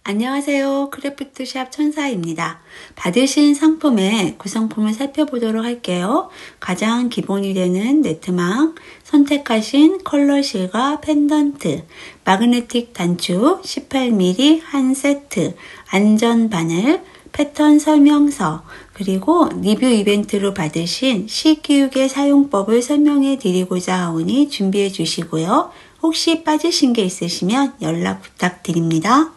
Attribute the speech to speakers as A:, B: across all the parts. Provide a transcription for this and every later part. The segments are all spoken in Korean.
A: 안녕하세요. 크래프트샵 천사입니다. 받으신 상품의 구성품을 살펴보도록 할게요. 가장 기본이 되는 네트망, 선택하신 컬러 실과 펜던트, 마그네틱 단추 18mm 한 세트, 안전 바늘, 패턴 설명서, 그리고 리뷰 이벤트로 받으신 실기육의 사용법을 설명해 드리고자 하오니 준비해 주시고요. 혹시 빠지신 게 있으시면 연락 부탁드립니다.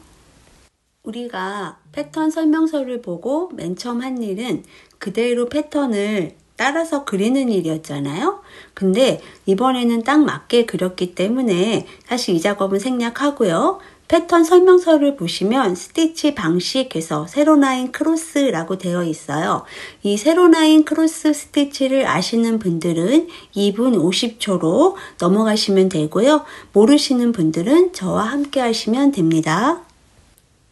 A: 우리가 패턴 설명서를 보고 맨 처음 한 일은 그대로 패턴을 따라서 그리는 일이었잖아요. 근데 이번에는 딱 맞게 그렸기 때문에 사실 이 작업은 생략하고요. 패턴 설명서를 보시면 스티치 방식에서 세로라인 크로스라고 되어 있어요. 이 세로라인 크로스 스티치를 아시는 분들은 2분 50초로 넘어가시면 되고요. 모르시는 분들은 저와 함께 하시면 됩니다.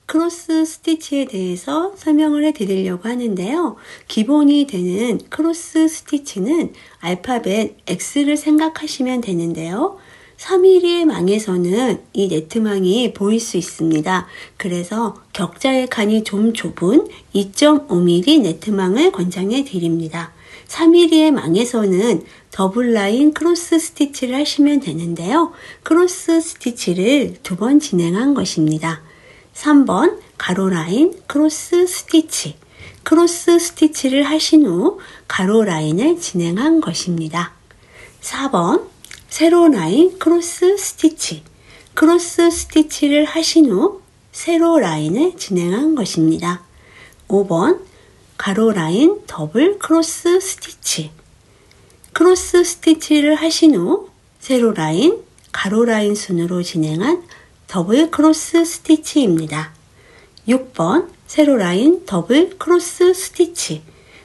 A: 크로스 스티치에 대해서 설명을 해 드리려고 하는데요. 기본이 되는 크로스 스티치는 알파벳 X를 생각하시면 되는데요. 3mm의 망에서는 이 네트망이 보일 수 있습니다. 그래서 격자의 칸이 좀 좁은 2.5mm 네트망을 권장해 드립니다. 3mm의 망에서는 더블 라인 크로스 스티치를 하시면 되는데요. 크로스 스티치를 2번 진행한 것입니다. 3번 가로 라인 크로스 스티치, 크로스 스티치를 하신 후 가로 라인을 진행한 것입니다. 4번 세로 라인 크로스 스티치, 크로스 스티치를 하신 후 세로 라인을 진행한 것입니다. 5번 가로 라인 더블 크로스 스티치, 크로스 스티치를 하신 후 세로 라인, 가로 라인 순으로 진행한 더블 크로스 스티치입니다. 6번 세로 라인 더블 크로스 스티치,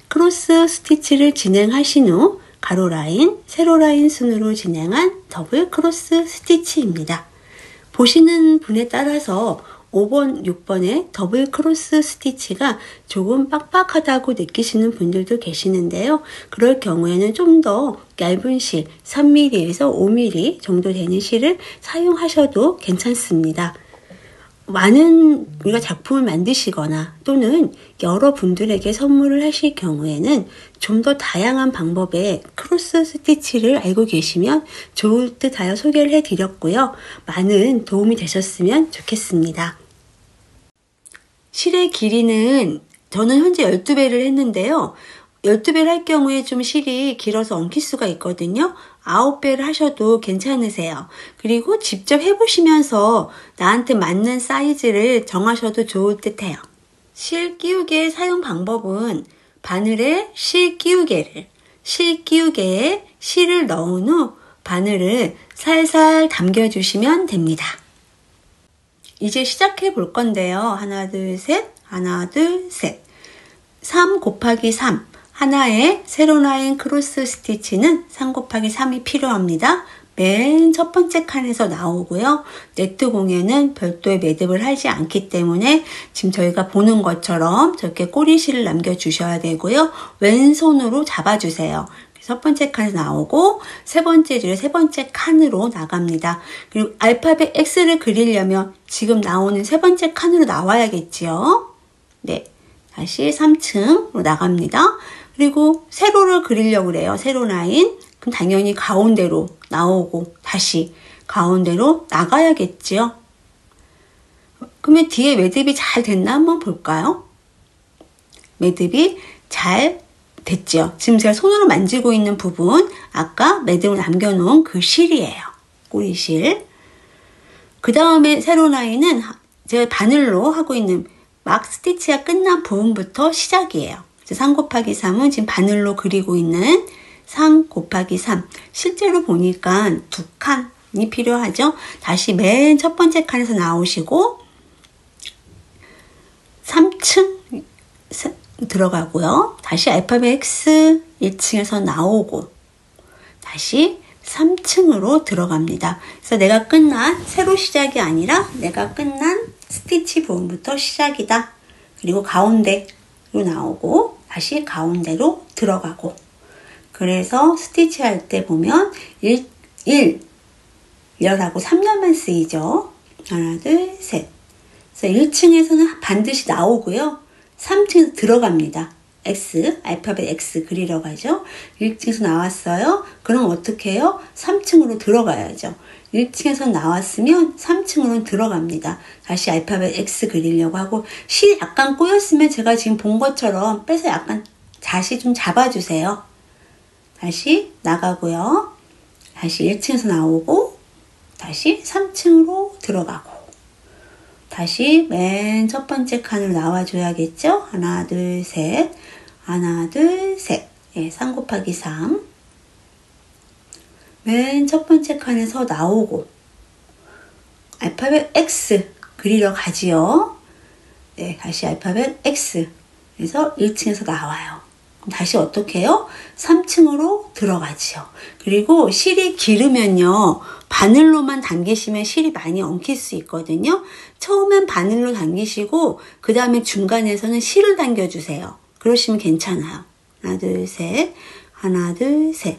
A: 크로스 스티치를 진행하신 후 가로 라인, 세로 라인 순으로 진행한 더블 크로스 스티치입니다. 보시는 분에 따라서 5번, 6번의 더블 크로스 스티치가 조금 빡빡하다고 느끼시는 분들도 계시는데요. 그럴 경우에는 좀 더 얇은 실, 3mm에서 5mm 정도 되는 실을 사용하셔도 괜찮습니다. 많은 우리가 작품을 만드시거나 또는 여러분들에게 선물을 하실 경우에는 좀 더 다양한 방법의 크로스 스티치를 알고 계시면 좋을 듯 하여 소개를 해드렸고요. 많은 도움이 되셨으면 좋겠습니다. 실의 길이는 저는 현재 12배를 했는데요. 12배를 할 경우에 좀 실이 길어서 엉킬 수가 있거든요. 9배를 하셔도 괜찮으세요. 그리고 직접 해보시면서 나한테 맞는 사이즈를 정하셔도 좋을 듯 해요. 실 끼우개 사용 방법은 바늘에 실 끼우개에 실을 넣은 후 바늘을 살살 당겨주시면 됩니다. 이제 시작해 볼 건데요. 하나, 둘, 셋, 하나, 둘, 셋. 3 곱하기 3. 하나의 세로 라인 크로스 스티치는 3 곱하기 3이 필요합니다. 맨 첫 번째 칸에서 나오고요. 네트 공예는 별도의 매듭을 하지 않기 때문에 지금 저희가 보는 것처럼 저렇게 꼬리실을 남겨주셔야 되고요. 왼손으로 잡아주세요. 첫 번째 칸에서 나오고 세 번째 줄에 세 번째 칸으로 나갑니다. 그리고 알파벳 X를 그리려면 지금 나오는 세 번째 칸으로 나와야겠지요. 네, 다시 3층으로 나갑니다. 그리고 세로를 그리려고 그래요. 세로 라인. 그럼 당연히 가운데로 나오고 다시 가운데로 나가야겠지요. 그러면 뒤에 매듭이 잘 됐나 한번 볼까요? 매듭이 잘 됐죠. 지금 제가 손으로 만지고 있는 부분, 아까 매듭을 남겨놓은 그 실이에요. 꼬리실. 그 다음에 세로 라인은 제가 바늘로 하고 있는 막 스티치가 끝난 부분부터 시작이에요. 3 곱하기 3은 지금 바늘로 그리고 있는 3 곱하기 3. 실제로 보니까 2칸이 필요하죠. 다시 맨 첫 번째 칸에서 나오시고 3층 들어가고요. 다시 알파벳 X 1층에서 나오고 다시 3층으로 들어갑니다. 그래서 내가 끝난 세로 시작이 아니라 내가 끝난 스티치 부분부터 시작이다. 그리고 가운데로 나오고 다시 가운데로 들어가고. 그래서 스티치 할 때 보면 1열하고 3열만 쓰이죠. 하나, 둘, 셋. 그래서 1층에서는 반드시 나오고요. 3층에서 들어갑니다. X, 알파벳 X 그리려고 하죠. 1층에서 나왔어요. 그럼 어떻게 해요? 3층으로 들어가야죠. 1층에서 나왔으면 3층으로 들어갑니다. 다시 알파벳 X 그리려고 하고, 실 약간 꼬였으면 제가 지금 본 것처럼 빼서 약간 다시 좀 잡아주세요. 다시 나가고요. 다시 1층에서 나오고, 다시 3층으로 들어가고, 다시 맨 첫 번째 칸으로 나와줘야겠죠? 하나, 둘, 셋. 하나, 둘, 셋. 예, 3 곱하기 3. 맨 첫 번째 칸에서 나오고, 알파벳 X 그리러 가지요. 네, 다시 알파벳 X. 그래서 1층에서 나와요. 다시 어떻게 해요? 3층으로 들어가지요. 그리고 실이 길으면요, 바늘로만 당기시면 실이 많이 엉킬 수 있거든요. 처음엔 바늘로 당기시고 그 다음에 중간에서는 실을 당겨주세요. 그러시면 괜찮아요. 하나, 둘, 셋. 하나, 둘, 셋.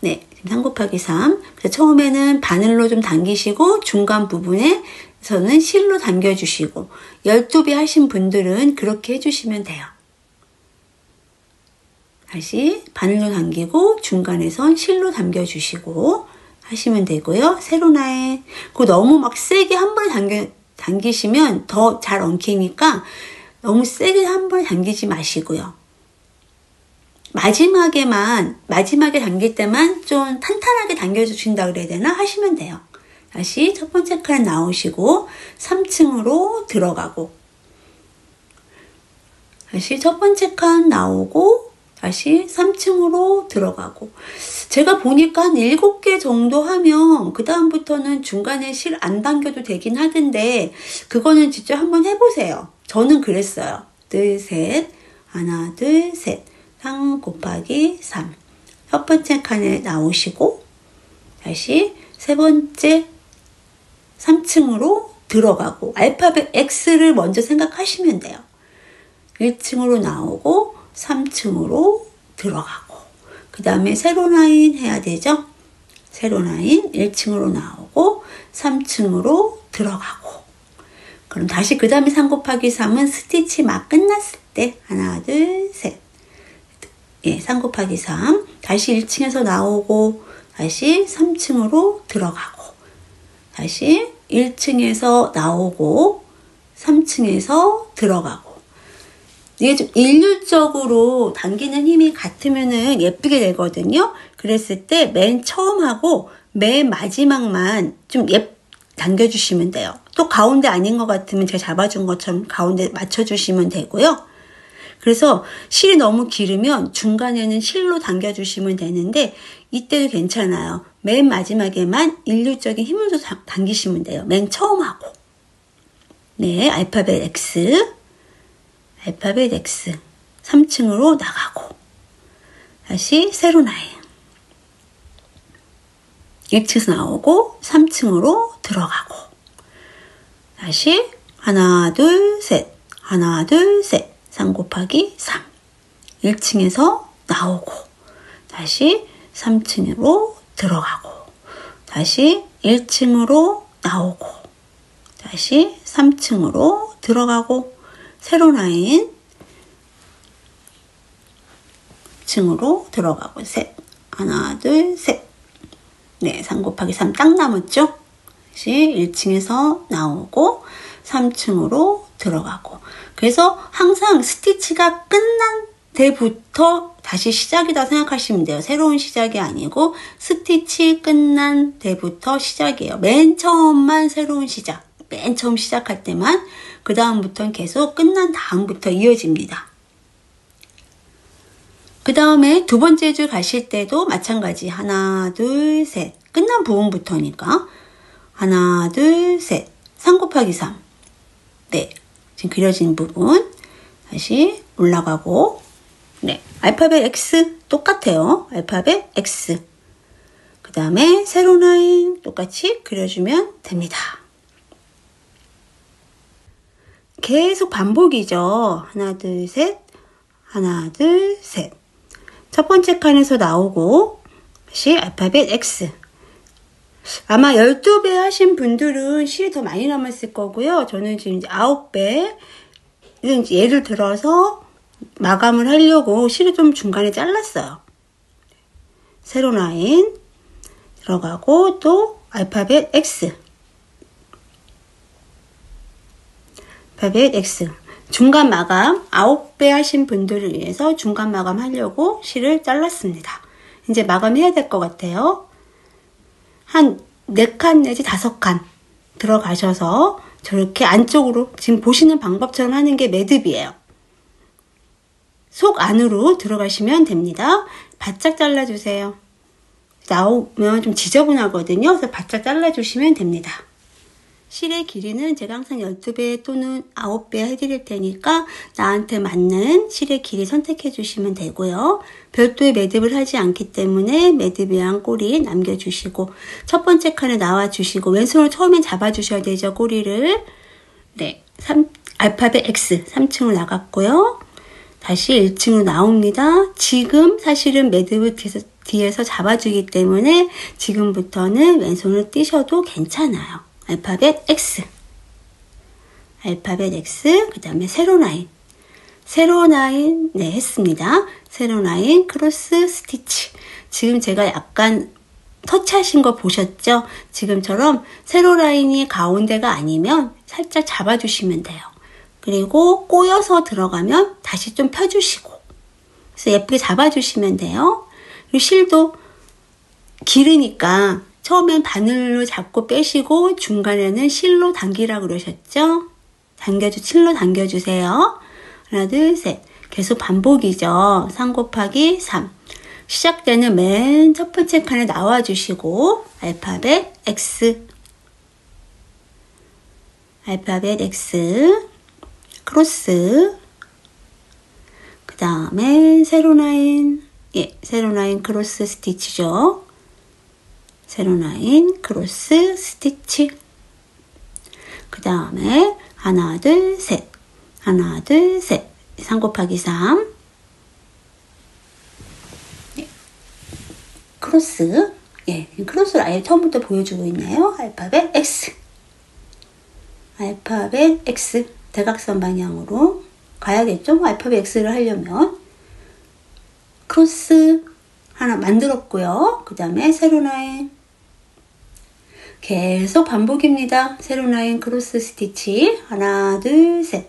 A: 네, 3 곱하기 3. 그래서 처음에는 바늘로 좀 당기시고 중간 부분에서는 실로 당겨주시고, 12배 하신 분들은 그렇게 해주시면 돼요. 다시 바늘로 당기고 중간에선 실로 당겨주시고 하시면 되고요. 세로 라인. 그거 너무 막 세게 한 번에 당기시면 더 잘 엉키니까 너무 세게 한 번에 당기지 마시고요. 마지막에 당길 때만 좀 탄탄하게 당겨주신다 그래야 되나? 하시면 돼요. 다시 첫 번째 칸 나오시고 3층으로 들어가고, 다시 첫 번째 칸 나오고 다시 3층으로 들어가고. 제가 보니까 한 7개 정도 하면 그 다음부터는 중간에 실 안 당겨도 되긴 하던데, 그거는 직접 한번 해보세요. 저는 그랬어요. 둘, 셋. 하나, 둘, 셋. 3 곱하기 3. 첫 번째 칸에 나오시고 다시 세 번째 3층으로 들어가고, 알파벳 X를 먼저 생각하시면 돼요. 1층으로 나오고 3층으로 들어가고, 그 다음에 세로 라인 해야 되죠. 세로 라인 1층으로 나오고 3층으로 들어가고, 그럼 다시 그 다음에 3 곱하기 3은 스티치 막 끝났을 때 하나, 둘, 셋. 예, 3 곱하기 3. 다시 1층에서 나오고 다시 3층으로 들어가고, 다시 1층에서 나오고 3층에서 들어가고. 이게 좀 일률적으로 당기는 힘이 같으면은 예쁘게 되거든요. 그랬을 때 맨 처음하고 맨 마지막만 좀 당겨주시면 돼요. 또 가운데 아닌 것 같으면 제가 잡아준 것처럼 가운데 맞춰주시면 되고요. 그래서 실이 너무 길으면 중간에는 실로 당겨주시면 되는데, 이때도 괜찮아요. 맨 마지막에만 일률적인 힘을 좀 당기시면 돼요. 맨 처음하고. 네, 알파벳 X. 알파벳 X. 3층으로 나가고, 다시 세로 라인. 1층에서 나오고 3층으로 들어가고, 다시 하나, 둘, 셋. 하나, 둘, 셋. 3 곱하기 3. 1층에서 나오고 다시 3층으로 들어가고, 다시 1층으로 나오고 다시 3층으로 들어가고, 세로 라인 층으로 들어가고, 셋. 하나, 둘, 셋. 네, 3 곱하기 3 딱 남았죠? 다시 1층에서 나오고 3층으로 들어가고. 그래서 항상 스티치가 끝난 때부터 다시 시작이다 생각하시면 돼요. 새로운 시작이 아니고 스티치 끝난 때부터 시작이에요. 맨 처음만 새로운 시작. 맨 처음 시작할 때만. 그 다음부터는 계속 끝난 다음부터 이어집니다. 그 다음에 두 번째 줄 가실 때도 마찬가지. 하나, 둘, 셋. 끝난 부분부터니까. 하나, 둘, 셋. 3 곱하기 3. 네. 지금 그려진 부분. 다시 올라가고. 네. 알파벳 X 똑같아요. 알파벳 X. 그 다음에 세로 라인 똑같이 그려주면 됩니다. 계속 반복이죠. 하나, 둘, 셋. 하나, 둘, 셋. 첫 번째 칸에서 나오고 다시 알파벳 X. 아마 12배 하신 분들은 실이 더 많이 남았을 거고요. 저는 지금 이제 9배. 예를 들어서 마감을 하려고 실을 좀 중간에 잘랐어요. 세로 라인 들어가고 또 알파벳 X. 알파벳 X. 중간 마감 9배 하신 분들을 위해서 중간 마감 하려고 실을 잘랐습니다. 이제 마감해야 될 것 같아요. 한 4칸 내지 5칸 들어가셔서 저렇게 안쪽으로 지금 보시는 방법처럼 하는 게 매듭이에요. 속 안으로 들어가시면 됩니다. 바짝 잘라주세요. 나오면 좀 지저분하거든요. 그래서 바짝 잘라주시면 됩니다. 실의 길이는 제가 항상 12배 또는 9배 해드릴 테니까 나한테 맞는 실의 길이 선택해 주시면 되고요. 별도의 매듭을 하지 않기 때문에 매듭 위한 꼬리 남겨주시고 첫 번째 칸에 나와주시고 왼손으로 처음엔 잡아주셔야 되죠. 꼬리를. 네, 알파벳 X 3층으로 나갔고요. 다시 1층으로 나옵니다. 지금 사실은 매듭을 뒤에서 잡아주기 때문에 지금부터는 왼손을 띄셔도 괜찮아요. 알파벳 X, 알파벳 X, 그 다음에 세로 라인, 세로 라인, 네, 했습니다. 세로 라인, 크로스 스티치. 지금 제가 약간 터치하신 거 보셨죠? 지금처럼 세로 라인이 가운데가 아니면 살짝 잡아주시면 돼요. 그리고 꼬여서 들어가면 다시 좀 펴주시고, 그래서 예쁘게 잡아주시면 돼요. 그리고 실도 길으니까 처음엔 바늘로 잡고 빼시고 중간에는 실로 당기라고 그러셨죠? 실로 당겨주세요. 하나, 둘, 셋. 계속 반복이죠. 3 곱하기 3. 시작되는 맨 첫 번째 칸에 나와주시고 알파벳 X. 알파벳 X. 크로스. 그 다음에 세로 라인. 예, 세로 라인 크로스 스티치죠. 세로 라인 크로스 스티치. 그 다음에 하나 둘 셋 하나 둘 셋 3 곱하기 3 예. 크로스. 예, 크로스를 아예 처음부터 보여주고 있네요. 알파벳 X. 알파벳 X. 대각선 방향으로 가야겠죠? 알파벳 X를 하려면 크로스 하나 만들었고요. 그 다음에 세로 라인 계속 반복입니다. 세로 라인 크로스 스티치 하나 둘 셋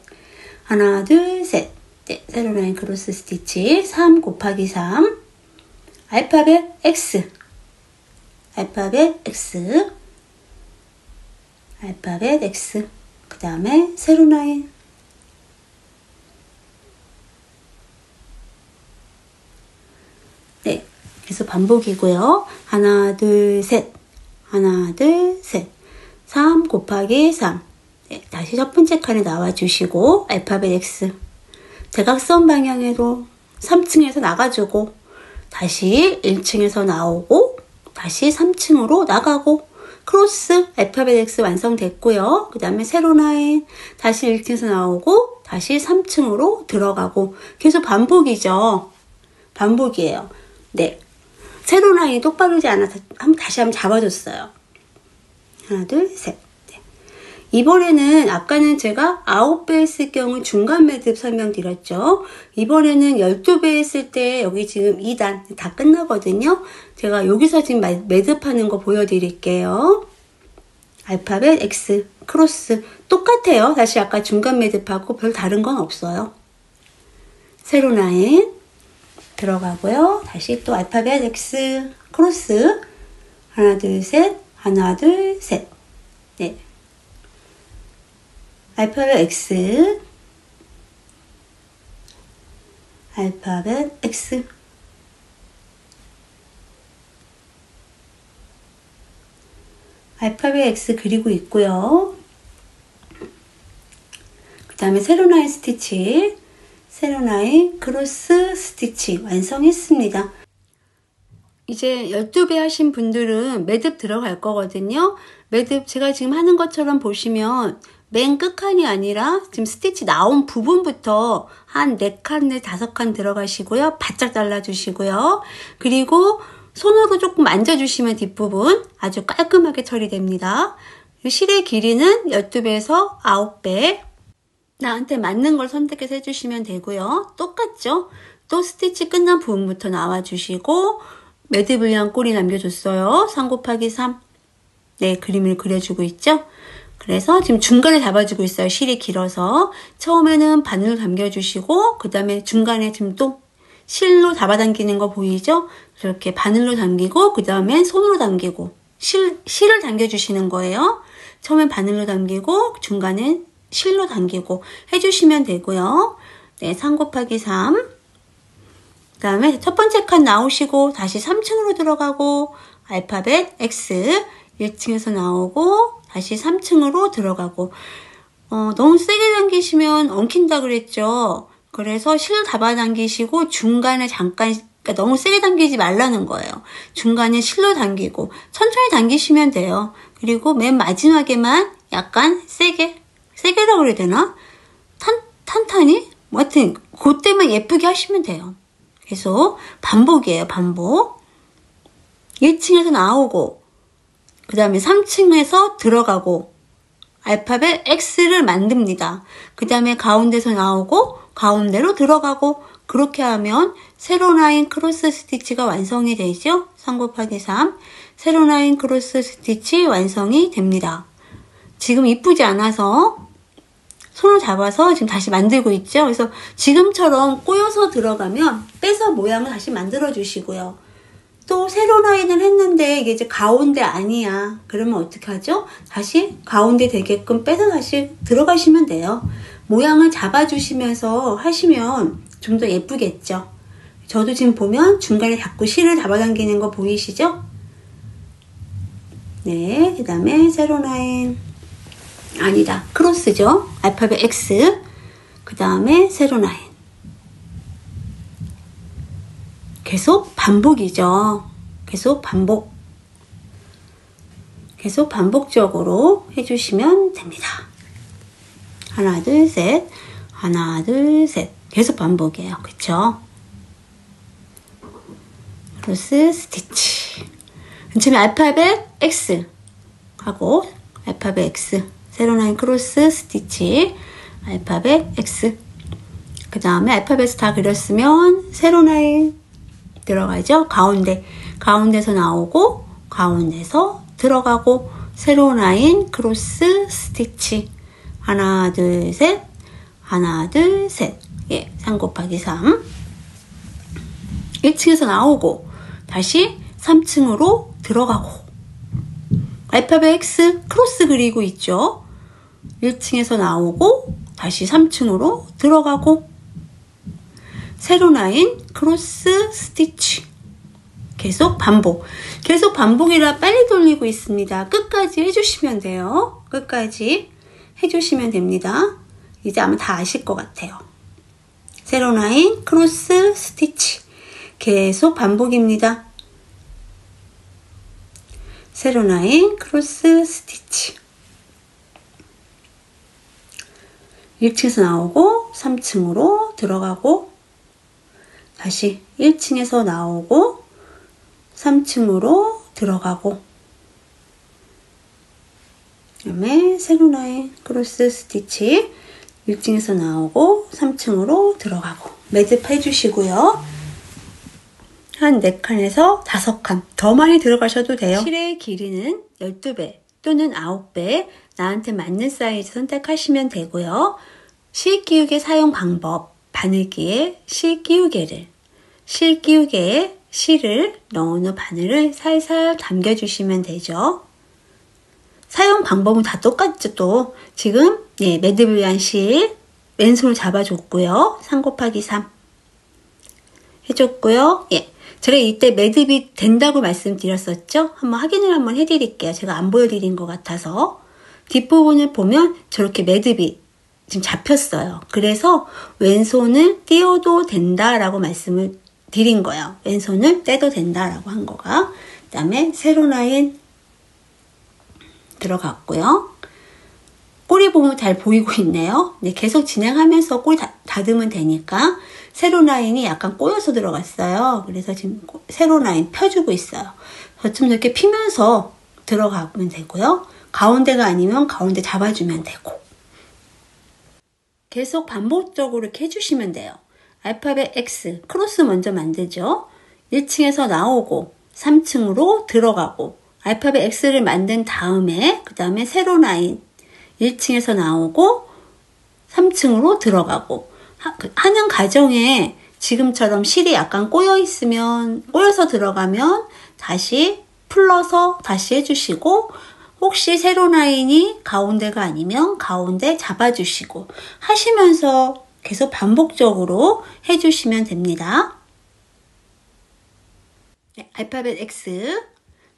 A: 하나 둘 셋 네, 세로 라인 크로스 스티치 3 곱하기 3 알파벳 X 알파벳 X 알파벳 X 그 다음에 세로 라인 네, 계속 반복이고요. 하나 둘 셋 하나, 둘, 셋. 3 곱하기 3. 네, 다시 첫 번째 칸에 나와주시고 알파벳 X. 대각선 방향으로 3층에서 나가주고 다시 1층에서 나오고 다시 3층으로 나가고 크로스 알파벳 X 완성됐고요. 그 다음에 세로 라인 다시 1층에서 나오고 다시 3층으로 들어가고 계속 반복이죠. 반복이에요. 네. 세로 라인이 똑바르지 않아서 다시 한번 잡아줬어요. 하나, 둘, 셋. 네. 이번에는 아까는 제가 9배 했을 경우 중간 매듭 설명드렸죠. 이번에는 12배 했을 때 여기 지금 2단 다 끝나거든요. 제가 여기서 지금 매듭하는 거 보여드릴게요. 알파벳 X, 크로스 똑같아요. 다시 아까 중간 매듭하고 별 다른 건 없어요. 세로 라인 들어가고요. 다시 또 알파벳 X 크로스 하나 둘 셋 하나 둘 셋 네. 알파벳 X 알파벳 X 알파벳 X 그리고 있고요. 그 다음에 세로 라인 스티치 세로 라인 크로스 스티치 완성했습니다. 이제 12배 하신 분들은 매듭 들어갈 거거든요. 매듭 제가 지금 하는 것처럼 보시면 맨 끝칸이 아니라 지금 스티치 나온 부분부터 한 4칸, 5칸 들어가시고요. 바짝 잘라주시고요. 그리고 손으로 조금 만져주시면 뒷부분 아주 깔끔하게 처리됩니다. 실의 길이는 12배에서 9배. 나한테 맞는 걸 선택해서 해주시면 되고요. 똑같죠? 또 스티치 끝난 부분부터 나와주시고 매듭을 꼬리 남겨줬어요. 3 곱하기 3. 네, 그림을 그려주고 있죠? 그래서 지금 중간에 잡아주고 있어요. 실이 길어서. 처음에는 바늘로 당겨주시고 그 다음에 중간에 지금 또 실로 잡아당기는 거 보이죠? 이렇게 바늘로 당기고 그 다음에 손으로 당기고 실을 당겨주시는 거예요. 처음엔 바늘로 당기고 중간엔 실로 당기고 해주시면 되고요. 네, 3 곱하기 3. 그 다음에 첫 번째 칸 나오시고 다시 3층으로 들어가고 알파벳 X 1층에서 나오고 다시 3층으로 들어가고 너무 세게 당기시면 엉킨다 그랬죠. 그래서 실 잡아당기시고 중간에 잠깐 그러니까 너무 세게 당기지 말라는 거예요. 중간에 실로 당기고 천천히 당기시면 돼요. 그리고 맨 마지막에만 약간 세게라고 그래야 되나? 탄탄히? 뭐 하여튼 그때만 예쁘게 하시면 돼요. 계속 반복이에요. 반복. 1층에서 나오고 그 다음에 3층에서 들어가고 알파벳 X를 만듭니다. 그 다음에 가운데서 나오고 가운데로 들어가고 그렇게 하면 세로 라인 크로스 스티치가 완성이 되죠. 3 곱하기 3 세로 라인 크로스 스티치 완성이 됩니다. 지금 이쁘지 않아서 손을 잡아서 지금 다시 만들고 있죠. 그래서 지금처럼 꼬여서 들어가면 빼서 모양을 다시 만들어 주시고요. 또 세로 라인을 했는데 이게 이제 가운데 아니야. 그러면 어떻게 하죠? 다시 가운데 되게끔 빼서 다시 들어가시면 돼요. 모양을 잡아주시면서 하시면 좀 더 예쁘겠죠. 저도 지금 보면 중간에 자꾸 실을 잡아당기는 거 보이시죠? 네, 그 다음에 세로 라인 아니다. 크로스죠. 알파벳 X 그 다음에 세로 라인 계속 반복이죠. 계속 반복적으로 해주시면 됩니다. 하나 둘 셋 하나 둘 셋 계속 반복이에요. 그쵸? 크로스 스티치 처음에 알파벳 X 하고 알파벳 X 세로 라인 크로스 스티치 알파벳 X 그 다음에 알파벳을 다 그렸으면 세로 라인 들어가죠. 가운데서 나오고 가운데서 들어가고 세로 라인 크로스 스티치 하나 둘 셋 하나 둘 셋 예, 3 곱하기 3 1층에서 나오고 다시 3층으로 들어가고 알파벳 X 크로스 그리고 있죠. 1층에서 나오고 다시 3층으로 들어가고 세로 라인 크로스 스티치 계속 반복이라 빨리 돌리고 있습니다. 끝까지 해주시면 돼요. 끝까지 해주시면 됩니다. 이제 아마 다 아실 것 같아요. 세로 라인 크로스 스티치 계속 반복입니다. 세로 라인 크로스 스티치 1층에서 나오고 3층으로 들어가고 다시 1층에서 나오고 3층으로 들어가고 그 다음에 세로 라인 크로스 스티치 1층에서 나오고 3층으로 들어가고 매듭 해주시고요. 한 4칸에서 5칸 더 많이 들어가셔도 돼요. 실의 길이는 12배 또는 9배 나한테 맞는 사이즈 선택하시면 되고요. 실 끼우개 사용 방법 바늘기에 실 끼우개에 실을 넣은 바늘을 살살 당겨주시면 되죠. 사용 방법은 다 똑같죠. 또 지금 매듭을 위한 실 왼손을 잡아줬고요. 3 곱하기 3 해줬고요. 제가 이때 매듭이 된다고 말씀드렸었죠. 확인을 한번 해드릴게요. 제가 안 보여드린 것 같아서 뒷부분을 보면 저렇게 매듭이 지금 잡혔어요. 그래서 왼손을 띄워도 된다라고 말씀을 드린 거예요. 왼손을 떼도 된다라고 한 거가. 그 다음에 세로 라인 들어갔고요. 꼬리 부분 잘 보이고 있네요. 네, 계속 진행하면서 꼬리 다듬으면 되니까. 세로 라인이 약간 꼬여서 들어갔어요. 그래서 지금 세로 라인 펴주고 있어요. 좀 이렇게 피면서 들어가면 되고요. 가운데가 아니면 가운데 잡아주면 되고. 계속 반복적으로 이렇게 해주시면 돼요. 알파벳 X, 크로스 먼저 만들죠. 1층에서 나오고 3층으로 들어가고 알파벳 X를 만든 다음에 그 다음에 세로 라인 1층에서 나오고 3층으로 들어가고 하는 과정에 지금처럼 실이 약간 꼬여서 들어가면 다시 풀러서 다시 해주시고 혹시 세로 라인이 가운데가 아니면 가운데 잡아주시고 하시면서 계속 반복적으로 해주시면 됩니다. 네, 알파벳 X,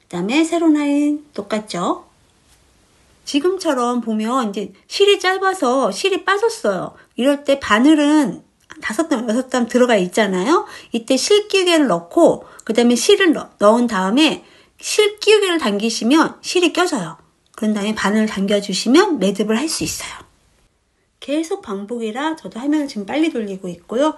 A: 그 다음에 세로 라인 똑같죠? 지금처럼 보면 이제 실이 짧아서 실이 빠졌어요. 이럴 때 바늘은 5땀, 6땀 들어가 있잖아요. 이때 실끼우개를 넣고 그 다음에 실을 넣은 다음에 실끼우개를 당기시면 실이 껴져요. 그런 다음에 바늘을 당겨주시면 매듭을 할 수 있어요. 계속 반복이라 저도 화면을 지금 빨리 돌리고 있고요.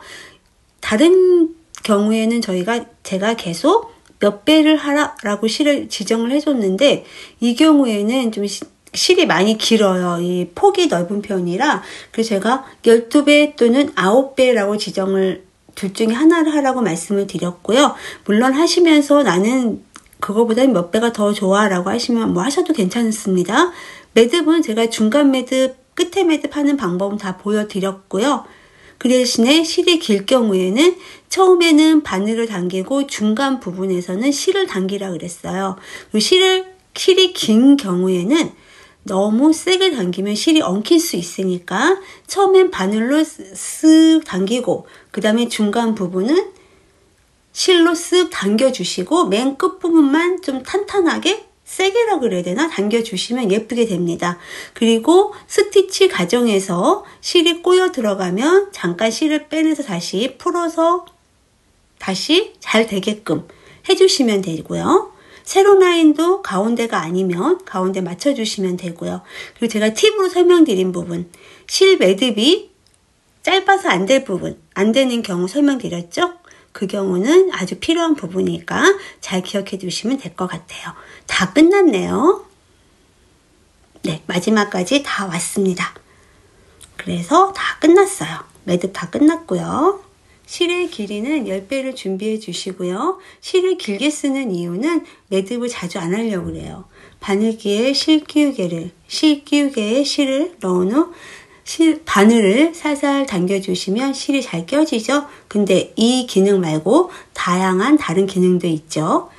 A: 다른 경우에는 제가 계속 몇 배를 하라고 실을 지정을 해줬는데 이 경우에는 좀 실이 많이 길어요. 이 폭이 넓은 편이라 그래서 제가 12배 또는 9배라고 지정을 둘 중에 하나를 하라고 말씀을 드렸고요. 물론 하시면서 나는 그거보다 몇 배가 더 좋아 라고 하시면 뭐 하셔도 괜찮습니다. 매듭은 제가 중간 매듭, 끝에 매듭 하는 방법은 다 보여드렸고요. 그 대신에 실이 길 경우에는 처음에는 바늘을 당기고 중간 부분에서는 실을 당기라 그랬어요. 실이 긴 경우에는 너무 세게 당기면 실이 엉킬 수 있으니까 처음엔 바늘로 쓱 당기고 그 다음에 중간 부분은 실로 쓱 당겨주시고 맨 끝부분만 좀 탄탄하게 세게라 그래야 되나? 당겨주시면 예쁘게 됩니다. 그리고 스티치 과정에서 실이 꼬여 들어가면 잠깐 실을 빼내서 다시 풀어서 다시 잘 되게끔 해주시면 되고요. 세로 라인도 가운데가 아니면 가운데 맞춰주시면 되고요. 그리고 제가 팁으로 설명드린 부분, 실 매듭이 짧아서 안 될 부분, 안 되는 경우 설명드렸죠? 그 경우는 아주 필요한 부분이니까 잘 기억해 두시면 될 것 같아요. 다 끝났네요. 네, 마지막까지 다 왔습니다. 그래서 다 끝났어요. 매듭 다 끝났고요. 실의 길이는 10배를 준비해 주시고요. 실을 길게 쓰는 이유는 매듭을 자주 안 하려고 그래요. 바늘기에 실끼우개에 실을 넣은 후 바늘을 살살 당겨주시면 실이 잘 껴지죠. 근데 이 기능 말고 다양한 다른 기능도 있죠.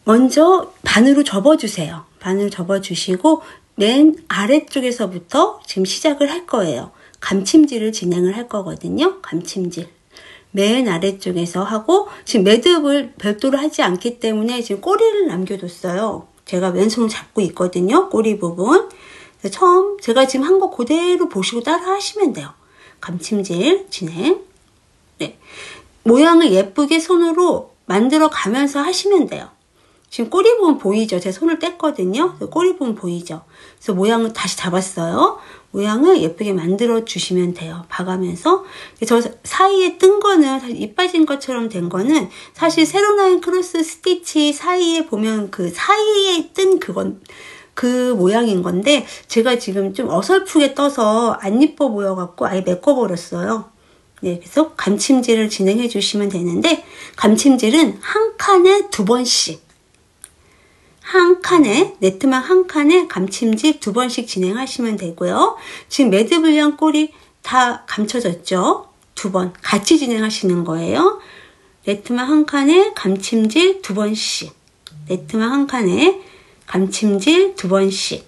A: 먼저 바늘로 접어주세요. 바늘 접어주시고 맨 아래쪽에서부터 지금 시작을 할 거예요. 감침질을 진행을 할 거거든요. 감침질. 맨 아래쪽에서 하고 지금 매듭을 별도로 하지 않기 때문에 지금 꼬리를 남겨뒀어요. 제가 왼손을 잡고 있거든요. 꼬리 부분. 처음 제가 지금 한 거 그대로 보시고 따라 하시면 돼요. 감침질 진행. 네. 모양을 예쁘게 손으로 만들어 가면서 하시면 돼요. 지금 꼬리 부분 보이죠? 제 손을 뗐거든요. 꼬리 부분 보이죠? 그래서 모양을 다시 잡았어요. 모양을 예쁘게 만들어 주시면 돼요. 봐가면서. 저 사이에 뜬 거는 사실 이 빠진 것처럼 된 거는 사실 세로 라인 크로스 스티치 사이에 보면 그 사이에 뜬 그 모양인 건데 제가 지금 좀 어설프게 떠서 안 이뻐 보여갖고 아예 메꿔버렸어요. 네, 그래서 감침질을 진행해 주시면 되는데 감침질은 한 칸에 2번씩 한 칸에 네트망 한 칸에 감침질 2번씩 진행하시면 되고요. 지금 매듭을 위한 꼬리 다 감춰졌죠? 2번 같이 진행하시는 거예요. 네트망 한 칸에 감침질 2번씩 네트망 한 칸에 감침질 2번씩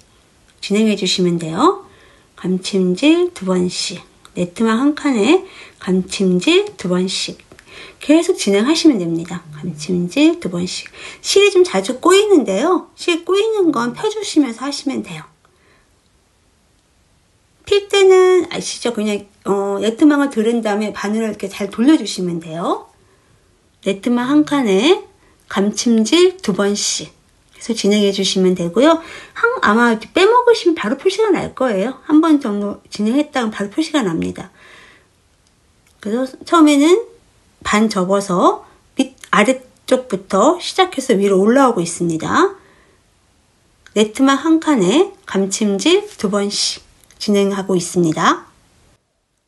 A: 진행해 주시면 돼요. 감침질 2번씩 네트망 한 칸에 감침질 2번씩 계속 진행하시면 됩니다. 감침질 2번씩 실이 좀 자주 꼬이는데요. 실 꼬이는 건 펴주시면서 하시면 돼요. 필 때는 아시죠? 그냥 네트망을 들은 다음에 바늘을 이렇게 잘 돌려주시면 돼요. 네트망 한 칸에 감침질 2번씩 계속 진행해 주시면 되고요. 아마 빼먹으시면 바로 표시가 날 거예요. 한 번 정도 진행했다면 바로 표시가 납니다. 그래서 처음에는 반 접어서 아래쪽부터 시작해서 위로 올라오고 있습니다. 네트만 한 칸에 감침질 2번씩 진행하고 있습니다.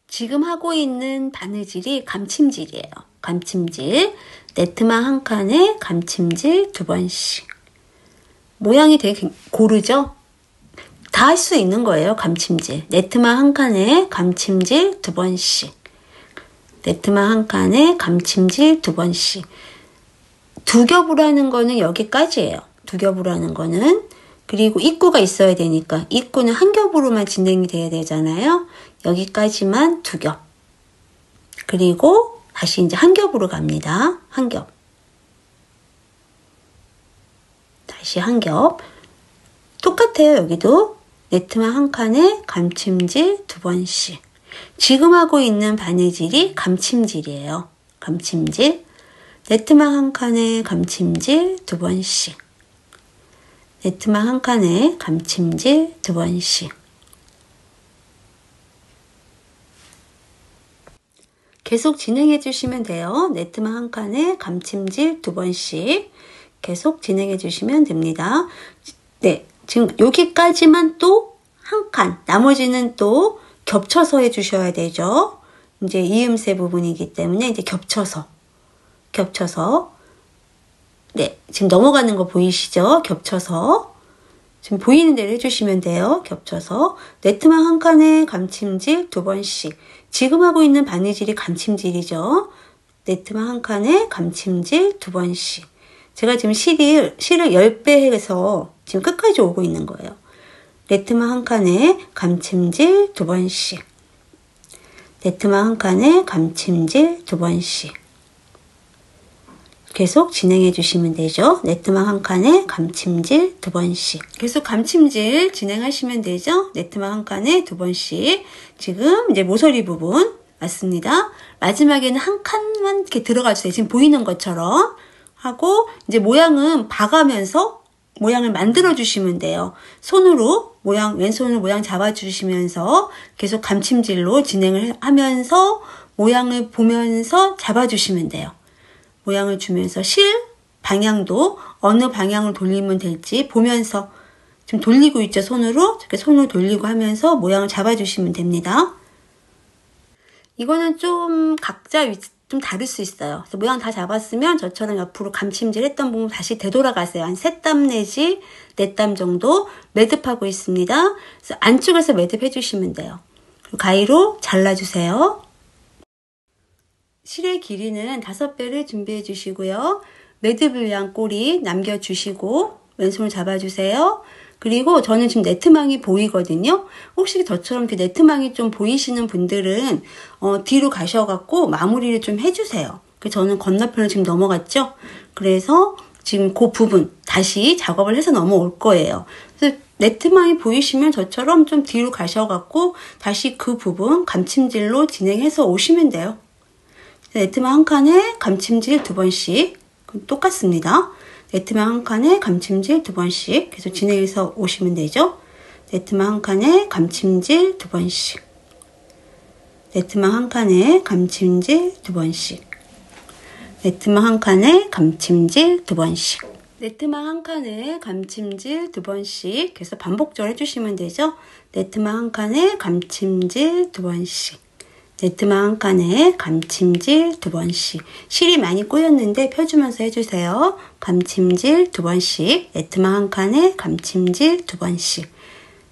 A: 지금 하고 있는 바느질이 감침질이에요. 감침질. 네트만 한 칸에 감침질 2번씩. 모양이 되게 고르죠? 다 할 수 있는 거예요. 감침질. 네트만 한 칸에 감침질 2번씩. 네트만 한 칸에 감침질 2번씩. 두 겹으로 하는 거는 여기까지예요. 두 겹으로 하는 거는. 그리고 입구가 있어야 되니까 입구는 한 겹으로만 진행이 돼야 되잖아요. 여기까지만 두 겹. 그리고 다시 이제 한 겹으로 갑니다. 한 겹. 다시 한 겹. 똑같아요. 여기도 네트만 한 칸에 감침질 2번씩. 지금 하고 있는 바느질이 감침질이에요. 감침질. 네트만 한 칸에 감침질 2번씩. 네트만 한 칸에 감침질 2번씩. 계속 진행해 주시면 돼요. 네트만 한 칸에 감침질 2번씩 계속 진행해 주시면 됩니다. 네, 지금 여기까지만 또 한 칸, 나머지는 또 겹쳐서 해 주셔야 되죠. 이제 이음새 부분이기 때문에 이제 겹쳐서 네, 지금 넘어가는 거 보이시죠? 겹쳐서 지금 보이는 대로 해주시면 돼요. 겹쳐서 네트만 한 칸에 감침질 2번씩. 지금 하고 있는 바느질이 감침질이죠. 네트만 한 칸에 감침질 2번씩. 제가 지금 실을 10배 해서 지금 끝까지 오고 있는 거예요. 네트만 한 칸에 감침질 2번씩. 네트만 한 칸에 감침질 2번씩. 계속 진행해 주시면 되죠. 네트만 한 칸에 감침질 2번씩. 계속 감침질 진행하시면 되죠. 네트만 한 칸에 2번씩. 지금 이제 모서리 부분 맞습니다. 마지막에는 한 칸만 이렇게 들어가 주세요. 지금 보이는 것처럼 하고 이제 모양은 봐가면서 모양을 만들어 주시면 돼요. 손으로 왼손으로 모양 잡아 주시면서 계속 감침질로 진행을 하면서 모양을 보면서 잡아 주시면 돼요. 모양을 주면서 실 방향도 어느 방향으로 돌리면 될지 보면서 지금 돌리고 있죠. 손으로. 이렇게 손으로 돌리고 하면서 모양을 잡아주시면 됩니다. 이거는 좀 각자 좀 다를 수 있어요. 그래서 모양 다 잡았으면 저처럼 옆으로 감침질 했던 부분 다시 되돌아가세요. 한 3땀 내지 4땀 정도 매듭하고 있습니다. 그래서 안쪽에서 매듭해 주시면 돼요. 그리고 가위로 잘라주세요. 실의 길이는 5배를 준비해 주시고요. 매듭을 위한 꼬리 남겨주시고 왼손을 잡아주세요. 그리고 저는 지금 네트망이 보이거든요. 혹시 저처럼 그 네트망이 좀 보이시는 분들은 뒤로 가셔갖고 마무리를 좀 해주세요. 저는 건너편을 지금 넘어갔죠. 그래서 지금 그 부분 다시 작업을 해서 넘어올 거예요. 그래서 네트망이 보이시면 저처럼 좀 뒤로 가셔갖고 다시 그 부분 감침질로 진행해서 오시면 돼요. 네트망 한 칸에 감침질 2번씩 똑같습니다. 네트망 한 칸에 감침질 2번씩 계속 진행해서 오시면 되죠. 네트망 한 칸에 감침질 2번씩. 네트망 한 칸에 감침질 2번씩. 네트망 한 칸에 감침질 2번씩. 네트망 한 칸에 감침질 2번씩 계속 반복적으로 해주시면 되죠. 네트망 한 칸에 감침질 2번씩. 네트망 한 칸에 감침질 2번씩. 실이 많이 꼬였는데 펴주면서 해주세요. 감침질 2번씩. 네트망 한 칸에 감침질 2번씩.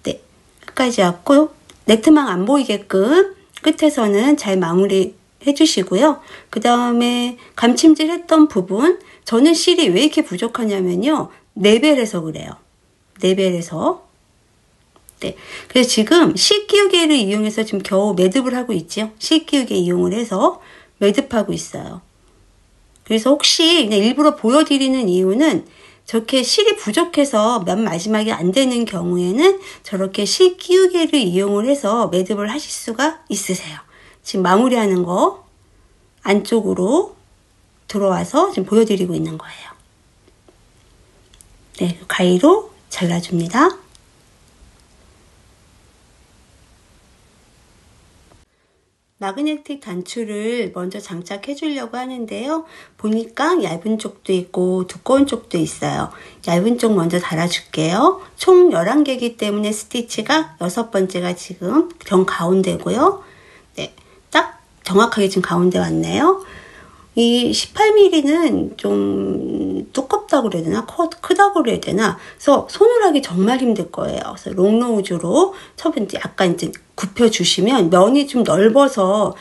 A: 네, 끝까지 왔고 네트망 안 보이게끔 끝에서는 잘 마무리 해주시고요. 그 다음에 감침질 했던 부분, 저는 실이 왜 이렇게 부족하냐면요. 4배를 해서 그래요. 4배를 해서. 네. 그래서 지금 실기우개를 이용해서 지금 겨우 매듭을 하고 있죠. 실기우개 이용을 해서 매듭하고 있어요. 그래서 혹시 그냥 일부러 보여드리는 이유는 저렇게 실이 부족해서 맨 마지막에 안 되는 경우에는 저렇게 실기우개를 이용을 해서 매듭을 하실 수가 있으세요. 지금 마무리하는 거 안쪽으로 들어와서 지금 보여드리고 있는 거예요. 네, 가위로 잘라줍니다. 마그네틱 단추를 먼저 장착해 주려고 하는데요. 보니까 얇은 쪽도 있고 두꺼운 쪽도 있어요. 얇은 쪽 먼저 달아줄게요. 총 11개이기 때문에 스티치가 6번째가 지금 정 가운데고요. 네, 딱 정확하게 지금 가운데 왔네요. 이 18mm는 좀 두껍다고 그래야 되나? 크다고 그래야 되나? 그래서 손을 하기 정말 힘들 거예요. 그래서 롱노즈로 처음에 약간 이제 굽혀주시면 면이 좀 넓어서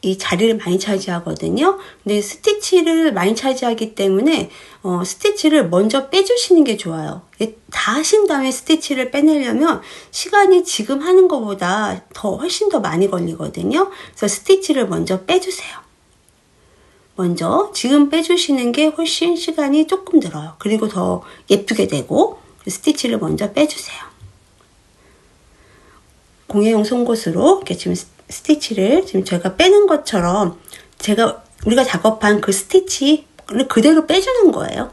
A: 이 자리를 많이 차지하거든요. 근데 스티치를 많이 차지하기 때문에 스티치를 먼저 빼주시는 게 좋아요. 다 하신 다음에 스티치를 빼내려면 시간이 지금 하는 것보다 훨씬 더 많이 걸리거든요. 그래서 스티치를 먼저 빼주세요. 먼저 지금 빼주시는 게 훨씬 시간이 조금 들어요. 그리고 더 예쁘게 되고 스티치를 먼저 빼주세요. 공예용 송곳으로 이렇게 지금 스티치를 지금 제가 빼는 것처럼 우리가 작업한 그 스티치를 그대로 빼주는 거예요.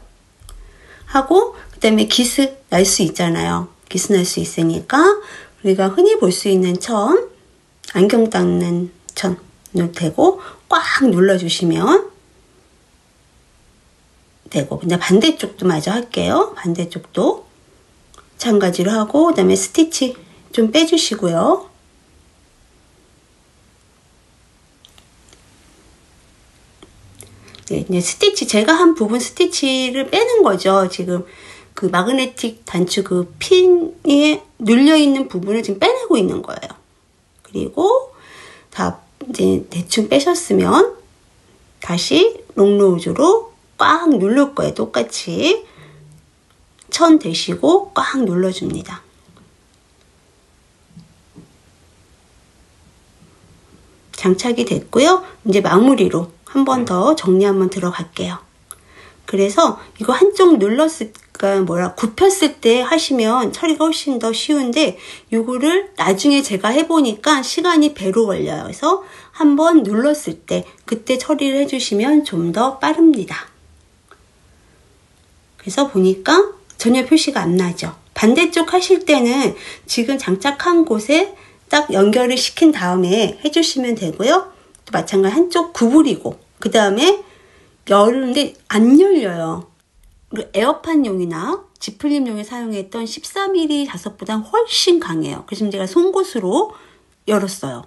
A: 하고 그다음에 기스 날 수 있잖아요. 기스 날 수 있으니까 우리가 흔히 볼 수 있는 천, 안경 닦는 천을 대고 꽉 눌러주시면 되고, 근데 반대쪽도 마저 할게요. 반대쪽도 마찬가지로 하고, 그 다음에 스티치 좀 빼주시고요. 네, 이제 스티치, 제가 한 부분 스티치를 빼는 거죠. 지금 그 마그네틱 단추 그 핀에 눌려있는 부분을 지금 빼내고 있는 거예요. 그리고 다 이제 대충 빼셨으면 다시 롱노즈로 꽉 누를 거예요. 똑같이 천 대시고 꽉 눌러줍니다. 장착이 됐고요. 이제 마무리로 한 번 더 정리 한번 들어갈게요. 그래서 이거 한쪽 굽혔을 때 하시면 처리가 훨씬 더 쉬운데 이거를 나중에 제가 해보니까 시간이 배로 걸려요. 그래서 한번 눌렀을 때 그때 처리를 해주시면 좀 더 빠릅니다. 그래서 보니까 전혀 표시가 안 나죠. 반대쪽 하실 때는 지금 장착한 곳에 딱 연결을 시킨 다음에 해주시면 되고요. 또 마찬가지 한쪽 구부리고 그 다음에 열는데 안 열려요. 그리고 에어팟용이나 지플립용에 사용했던 14mm 자석보다 훨씬 강해요. 그래서 제가 송곳으로 열었어요.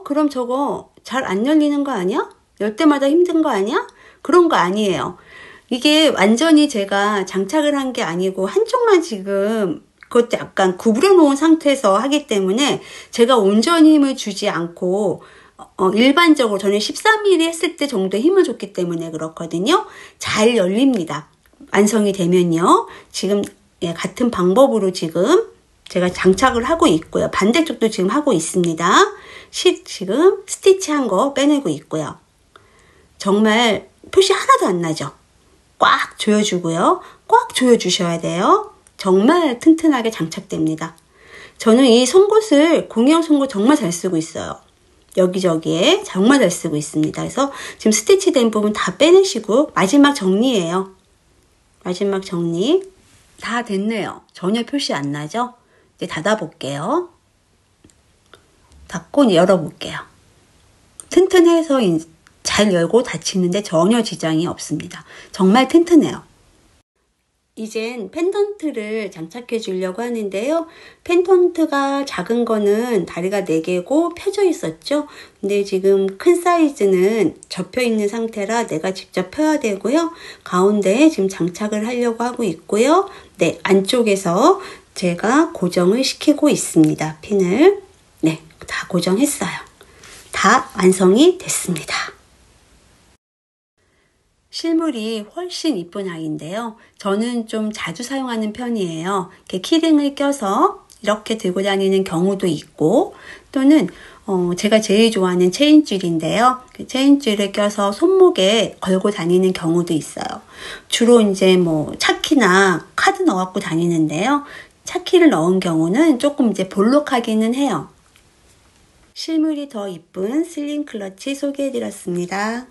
A: 그럼 저거 잘 안 열리는 거 아니야? 열 때마다 힘든 거 아니야? 그런 거 아니에요. 이게 완전히 제가 장착을 한 게 아니고 한쪽만 지금 그것도 약간 구부려 놓은 상태에서 하기 때문에 제가 온전히 힘을 주지 않고 일반적으로 저는 13mm 했을 때 정도 힘을 줬기 때문에 그렇거든요. 잘 열립니다. 완성이 되면요. 지금 같은 방법으로 지금 제가 장착을 하고 있고요. 반대쪽도 지금 하고 있습니다. 지금 스티치한 거 빼내고 있고요. 정말 표시 하나도 안 나죠. 꽉 조여주고요. 꽉 조여주셔야 돼요. 정말 튼튼하게 장착됩니다. 저는 이 송곳을 공예용 송곳 정말 잘 쓰고 있어요. 여기저기에 정말 잘 쓰고 있습니다. 그래서 지금 스티치 된 부분 다 빼내시고 마지막 정리예요. 마지막 정리 다 됐네요. 전혀 표시 안 나죠? 이제 닫아 볼게요. 닫고 열어볼게요. 튼튼해서 잘 열고 닫히는데 전혀 지장이 없습니다. 정말 튼튼해요. 이젠 펜던트를 장착해 주려고 하는데요. 펜던트가 작은 거는 다리가 4개고 펴져 있었죠. 근데 지금 큰 사이즈는 접혀 있는 상태라 내가 직접 펴야 되고요. 가운데에 지금 장착을 하려고 하고 있고요. 네, 안쪽에서 제가 고정을 시키고 있습니다. 핀을. 네, 다 고정했어요. 다 완성이 됐습니다. 실물이 훨씬 이쁜 아이인데요. 저는 좀 자주 사용하는 편이에요. 이렇게 키링을 껴서 이렇게 들고 다니는 경우도 있고 또는 제가 제일 좋아하는 체인줄인데요. 그 체인줄을 껴서 손목에 걸고 다니는 경우도 있어요. 주로 이제 뭐 차키나 카드 넣어갖고 다니는데요. 차키를 넣은 경우는 조금 이제 볼록하기는 해요. 실물이 더 이쁜 슬림 클러치 소개해드렸습니다.